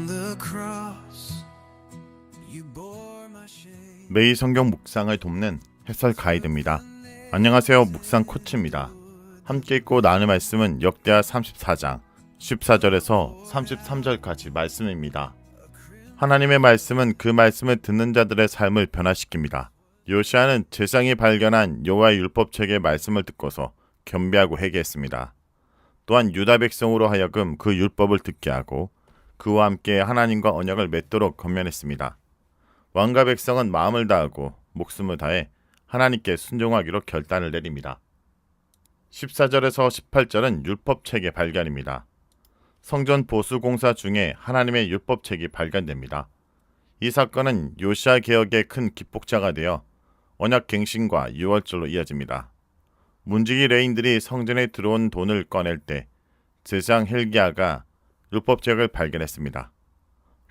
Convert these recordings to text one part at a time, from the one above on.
on the cross, you bore my shame. 매일 성경 묵상을 돕는 해설 가이드입니다. 안녕하세요. 묵상 코치입니다. 함께 읽고 나눌 말씀은 역대하 34장 14절에서 33절까지 말씀입니다. 하나님의 말씀은 그 말씀을 듣는 자들의 삶을 변화시킵니다. 요시아는 제상이 발견한 여호와의 율법책의 말씀을 듣고서 겸비하고 회개했습니다. 또한 유다 백성으로 하여금 그 율법을 듣게 하고 그와 함께 하나님과 언약을 맺도록 권면했습니다. 왕과 백성은 마음을 다하고 목숨을 다해 하나님께 순종하기로 결단을 내립니다. 14절에서 18절은 율법책의 발견입니다. 성전 보수 공사 중에 하나님의 율법책이 발견됩니다. 이 사건은 요시아 개혁의 큰 기폭자가 되어 언약 갱신과 유월절로 이어집니다. 문지기 레인들이 성전에 들어온 돈을 꺼낼 때 제사장 힐기야가 율법책을 발견했습니다.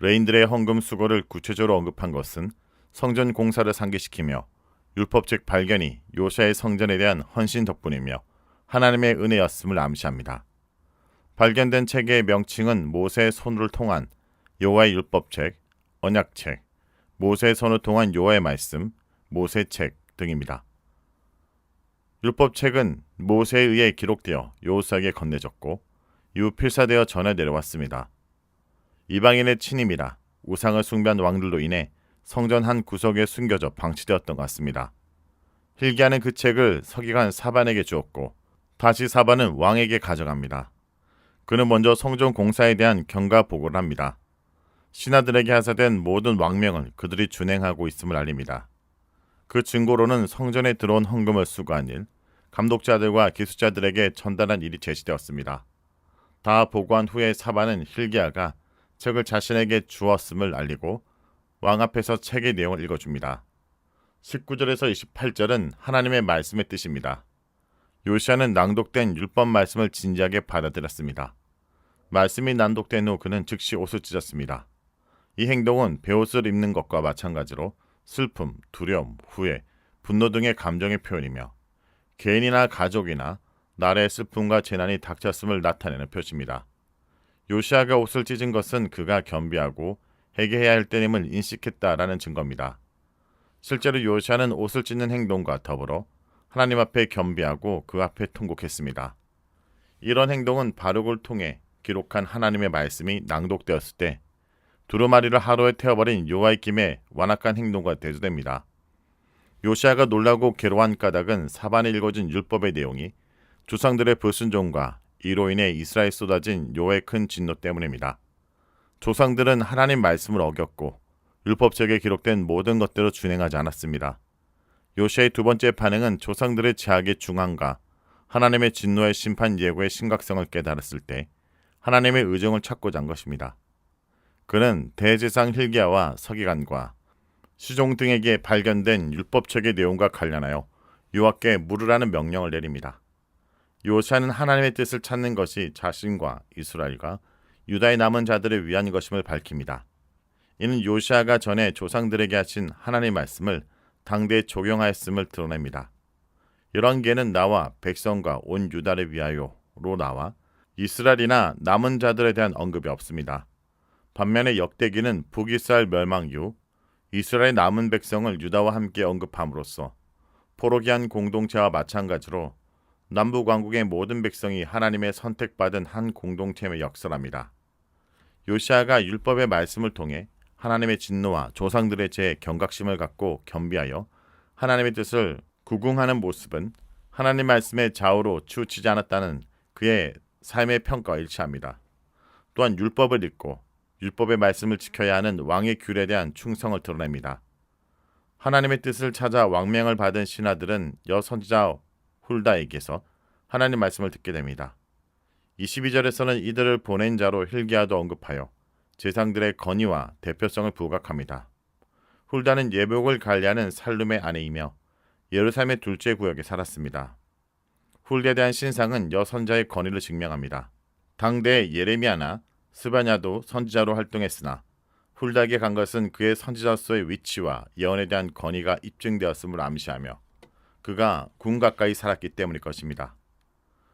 레인들의 헌금 수고를 구체적으로 언급한 것은 성전 공사를 상기시키며 율법책 발견이 요시아의 성전에 대한 헌신 덕분이며 하나님의 은혜였음을 암시합니다. 발견된 책의 명칭은 모세의 손을 통한 여호와의 율법책, 언약책, 모세의 손을 통한 여호와의 말씀, 모세책 등입니다. 율법책은 모세에 의해 기록되어 여호수아에게 건네졌고 이후 필사되어 전해 내려왔습니다. 이방인의 침입이라 우상을 숭배한 왕들로 인해 성전 한 구석에 숨겨져 방치되었던 것 같습니다. hilki야는 그 책을 서기관 사반에게 주었고 다시 사반은 왕에게 가져갑니다. 그는 먼저 성전 공사에 대한 경과 보고를 합니다. 신하들에게 하사된 모든 왕명을 그들이 준행하고 있음을 알립니다. 그 증거로는 성전에 들어온 헌금을 수거한 일, 감독자들과 기수자들에게 전달한 일이 제시되었습니다. 다 보고한 후에 사반은 hilki야가 책을 자신에게 주었음을 알리고 왕 앞에서 책의 내용을 읽어줍니다. 19절에서 28절은 하나님의 말씀의 뜻입니다. 요시아는 낭독된 율법 말씀을 진지하게 받아들였습니다. 말씀이 낭독된 후 그는 즉시 옷을 찢었습니다. 이 행동은 베옷을 입는 것과 마찬가지로 슬픔, 두려움, 후회, 분노 등의 감정의 표현이며 개인이나 가족이나 나라의 슬픔과 재난이 닥쳤음을 나타내는 표시입니다. 요시아가 옷을 찢은 것은 그가 겸비하고 회개해야 할 때임을 인식했다라는 증거입니다. 실제로 요시아는 옷을 찢는 행동과 더불어 하나님 앞에 겸비하고 그 앞에 통곡했습니다. 이런 행동은 바룩을 통해 기록한 하나님의 말씀이 낭독되었을 때 두루마리를 하루에 태워버린 요아김의 완악한 행동과 대조됩니다. 요시아가 놀라고 괴로워한 까닭은 사반에 읽어진 율법의 내용이 조상들의 불순종과 이로 인해 이스라엘에 쏟아진 여호와의 큰 진노 때문입니다. 조상들은 하나님 말씀을 어겼고 율법책에 기록된 모든 것대로 준행하지 않았습니다. 요시아의 두 번째 반응은 조상들의 죄악의 중함과 하나님의 진노의 심판 예고의 심각성을 깨달았을 때 하나님의 의정을 찾고자 한 것입니다. 그는 대제사장 hilki야와 서기관과 시종 등에게 발견된 율법책의 내용과 관련하여 여호와께 물으라는 명령을 내립니다. 요시아는 하나님의 뜻을 찾는 것이 자신과 이스라엘과 유다의 남은 자들을 위한 것임을 밝힙니다. 이는 요시아가 전에 조상들에게 하신 하나님의 말씀을 당대에 적용하였음을 드러냅니다. 열왕기에는 나와 백성과 온 유다를 위하여로 나와 이스라엘이나 남은 자들에 대한 언급이 없습니다. 반면에 역대기는 북이스라엘 멸망 이후 이스라엘 남은 백성을 유다와 함께 언급함으로써 포로기한 공동체와 마찬가지로 남북왕국의 모든 백성이 하나님의 선택받은 한 공동체임을 역설합니다. 요시아가 율법의 말씀을 통해 하나님의 진노와 조상들의 죄에 경각심을 갖고 겸비하여 하나님의 뜻을 구궁하는 모습은 하나님 말씀의 좌우로 치우치지 않았다는 그의 삶의 평가와 일치합니다. 또한 율법을 읽고 율법의 말씀을 지켜야 하는 왕의 규례에 대한 충성을 드러냅니다. 하나님의 뜻을 찾아 왕명을 받은 신하들은 여선지자 훌다에게서 하나님 말씀을 듣게 됩니다. 22절에서는 이들을 보낸 자로 hilki야도 언급하여 제상들의 건의와 대표성을 부각합니다. 훌다는 예복을 관리하는 살룸의 아내이며 예루살렘의 둘째 구역에 살았습니다. 훌다에 대한 신상은 여선자의 건의를 증명합니다. 당대 예레미야나 스바냐도 선지자로 활동했으나 훌다에게 간 것은 그의 선지자로서의 위치와 예언에 대한 건의가 입증되었음을 암시하며 그가 군 가까이 살았기 때문일 것입니다.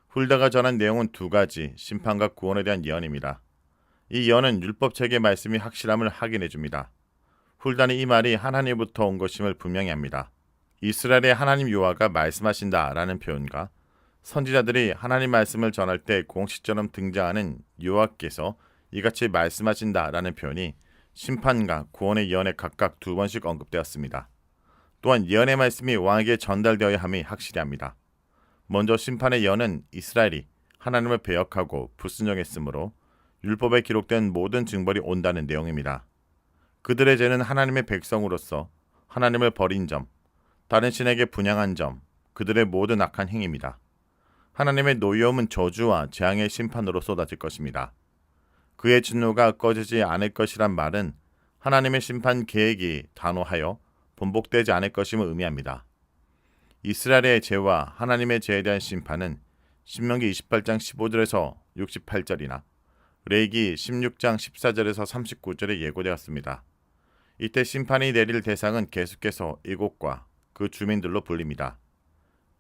훌다가 전한 내용은 두 가지 심판과 구원에 대한 예언입니다. 이 예언은 율법책의 말씀이 확실함을 확인해 줍니다. 훌단이 이 말이 하나님부터 온 것임을 분명히 합니다. 이스라엘의 하나님 여호와가 말씀하신다라는 표현과 선지자들이 하나님 말씀을 전할 때 공식처럼 등장하는 여호와께서 이같이 말씀하신다라는 표현이 심판과 구원의 예언에 각각 2번씩 언급되었습니다. 또한 예언의 말씀이 왕에게 전달되어야 함이 확실히 합니다. 먼저 심판의 예언은 이스라엘이 하나님을 배역하고 불순종했으므로 율법에 기록된 모든 징벌이 온다는 내용입니다. 그들의 죄는 하나님의 백성으로서 하나님을 버린 점, 다른 신에게 분향한 점, 그들의 모든 악한 행위입니다. 하나님의 노여움은 저주와 재앙의 심판으로 쏟아질 것입니다. 그의 진노가 꺼지지 않을 것이란 말은 하나님의 심판 계획이 단호하여 번복되지 않을 것임을 의미합니다. 이스라엘의 죄와 하나님의 죄에 대한 심판은 신명기 28장 15절에서 68절이나 레위기 16장 14절에서 39절에 예고되었습니다. 이때 심판이 내릴 대상은 계속해서 이곳과 그 주민들로 불립니다.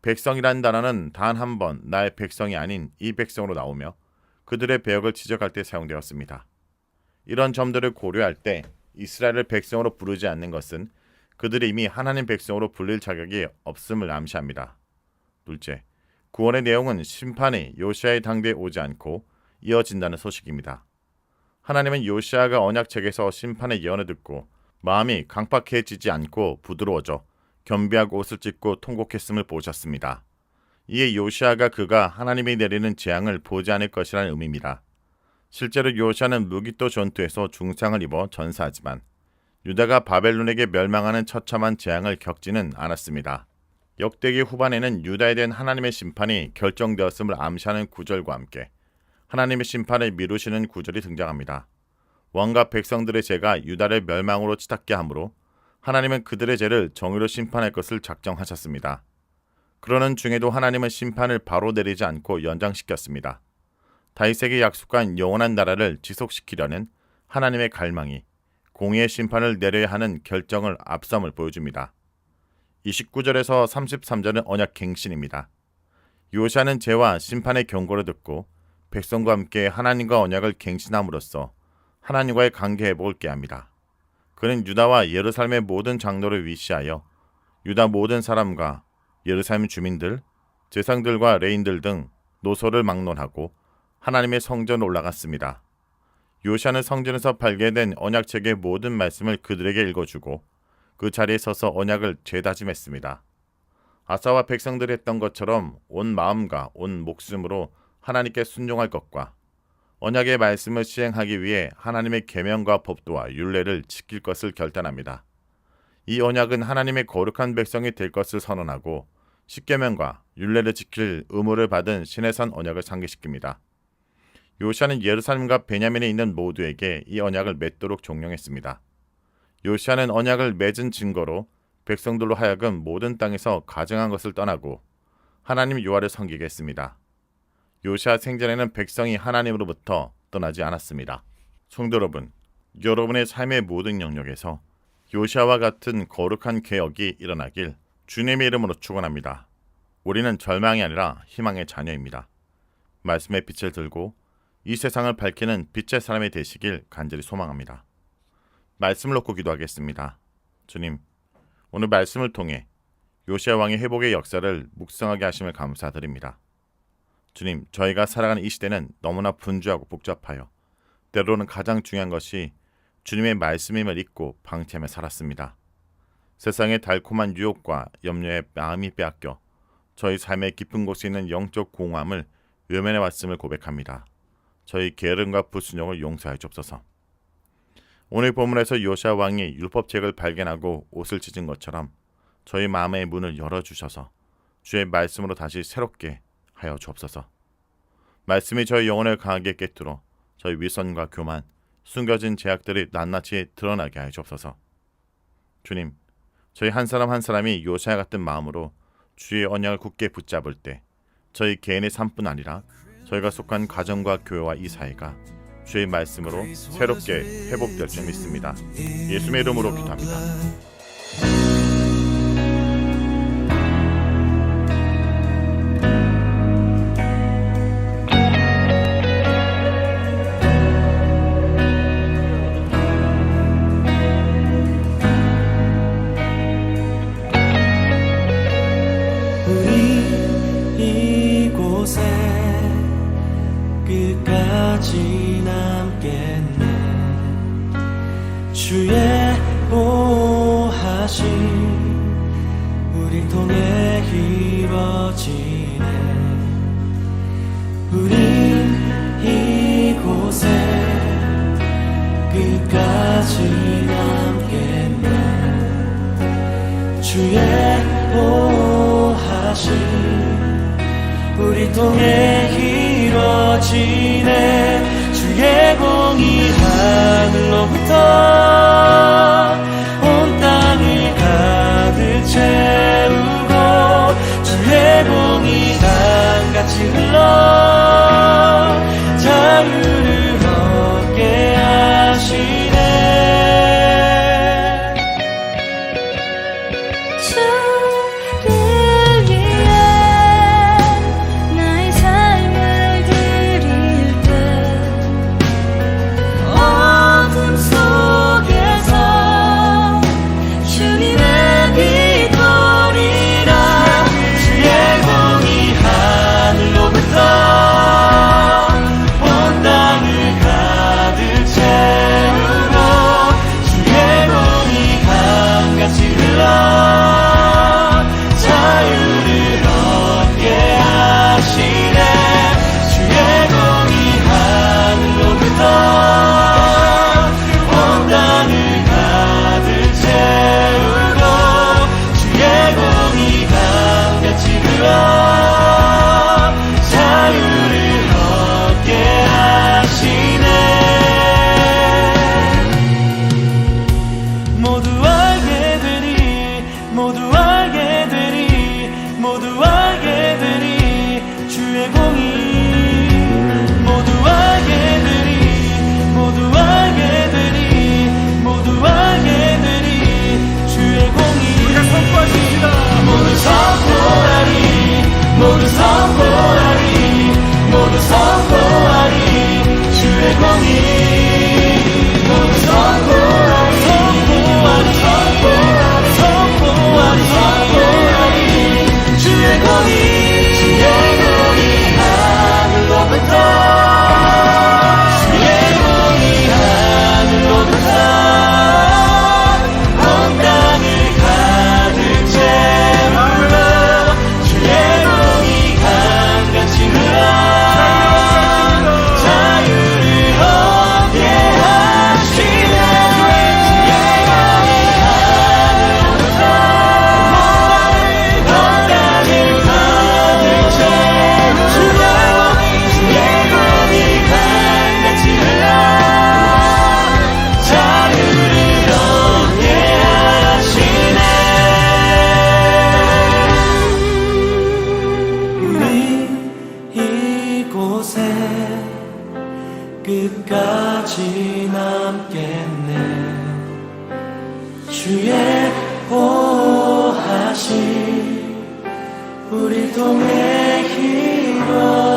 백성이란 단어는 단 한 번 나의 백성이 아닌 이 백성으로 나오며 그들의 배역을 지적할 때 사용되었습니다. 이런 점들을 고려할 때 이스라엘을 백성으로 부르지 않는 것은 그들이 이미 하나님 백성으로 불릴 자격이 없음을 암시합니다. 둘째, 구원의 내용은 심판이 요시아의 당대에 오지 않고 이어진다는 소식입니다. 하나님은 요시아가 언약책에서 심판의 예언을 듣고 마음이 강팍해지지 않고 부드러워져 겸비하고 옷을 찢고 통곡했음을 보셨습니다. 이에 요시아가 그가 하나님이 내리는 재앙을 보지 않을 것이라는 의미입니다. 실제로 요시아는 무기토 전투에서 중상을 입어 전사하지만 유다가 바벨론에게 멸망하는 처참한 재앙을 겪지는 않았습니다. 역대기 후반에는 유다에 대한 하나님의 심판이 결정되었음을 암시하는 구절과 함께 하나님의 심판을 미루시는 구절이 등장합니다. 왕과 백성들의 죄가 유다를 멸망으로 치닫게 하므로 하나님은 그들의 죄를 정의로 심판할 것을 작정하셨습니다. 그러는 중에도 하나님은 심판을 바로 내리지 않고 연장시켰습니다. 다윗에게 약속한 영원한 나라를 지속시키려는 하나님의 갈망이 공의의 심판을 내려야 하는 결정을 앞섬을 보여줍니다. 29절에서 33절은 언약 갱신입니다. 요시아는 죄와 심판의 경고를 듣고 백성과 함께 하나님과 언약을 갱신함으로써 하나님과의 관계 회복을 꾀합니다. 그는 유다와 예루살렘의 모든 장로를 위시하여 유다 모든 사람과 예루살렘 주민들, 제상들과 레인들 등 노소를 막론하고 하나님의 성전에 올라갔습니다. 요시아는 성전에서 발견된 언약책의 모든 말씀을 그들에게 읽어주고 그 자리에 서서 언약을 재다짐했습니다. 아사와 백성들이 했던 것처럼 온 마음과 온 목숨으로 하나님께 순종할 것과 언약의 말씀을 시행하기 위해 하나님의 계명과 법도와 율례를 지킬 것을 결단합니다. 이 언약은 하나님의 거룩한 백성이 될 것을 선언하고 십계명과 율례를 지킬 의무를 받은 시내산 언약을 상기시킵니다. 요시아는 예루살렘과 베냐민에 있는 모두에게 이 언약을 맺도록 종용했습니다. 요시아는 언약을 맺은 증거로 백성들로 하여금 모든 땅에서 가증한 것을 떠나고 하나님 여호와를 섬기게 했습니다. 요시아 생전에는 백성이 하나님으로부터 떠나지 않았습니다. 성도 여러분, 여러분의 삶의 모든 영역에서 요시아와 같은 거룩한 개혁이 일어나길 주님의 이름으로 축원합니다. 우리는 절망이 아니라 희망의 자녀입니다. 말씀의 빛을 들고 이 세상을 밝히는 빛의 사람이 되시길 간절히 소망합니다. 말씀을 놓고 기도하겠습니다. 주님, 오늘 말씀을 통해 요시아 왕의 회복의 역사를 묵상하게 하심을 감사드립니다. 주님, 저희가 살아가는 이 시대는 너무나 분주하고 복잡하여 때로는 가장 중요한 것이 주님의 말씀임을 잊고 방치하며 살았습니다. 세상의 달콤한 유혹과 염려에 마음이 빼앗겨 저희 삶의 깊은 곳에 있는 영적 공허함을 외면해 왔음을 고백합니다. 저희 게으름과 불순종을 용서해 주옵소서. 오늘 본문에서 요시아 왕이 율법책을 발견하고 옷을 찢은 것처럼 저희 마음의 문을 열어주셔서 주의 말씀으로 다시 새롭게 하여 주옵소서. 말씀이 저희 영혼을 강하게 깨뜨려 저희 위선과 교만, 숨겨진 죄악들이 낱낱이 드러나게 하여 주옵소서. 주님, 저희 한 사람 한 사람이 요시아 같은 마음으로 주의 언약을 굳게 붙잡을 때 저희 개인의 삶뿐 아니라 저희가 속한 가정과 교회와 이 사회가 주의 말씀으로 새롭게 회복될 줄 믿습니다. 예수의 이름으로 기도합니다. 주의 보호하심 우릴 통해 이루어지네. 우린 이곳에 끝까지 남겠네. 주의 보호하심 우리 통해 이루어지네. 주의 공이 하늘로부터 온 땅을 가득 채우고 주의 공이 강같이 흘러 자유를 얻게 하시네. 끝까지 남겠네. 주의 보호하심 우리 통해 이루어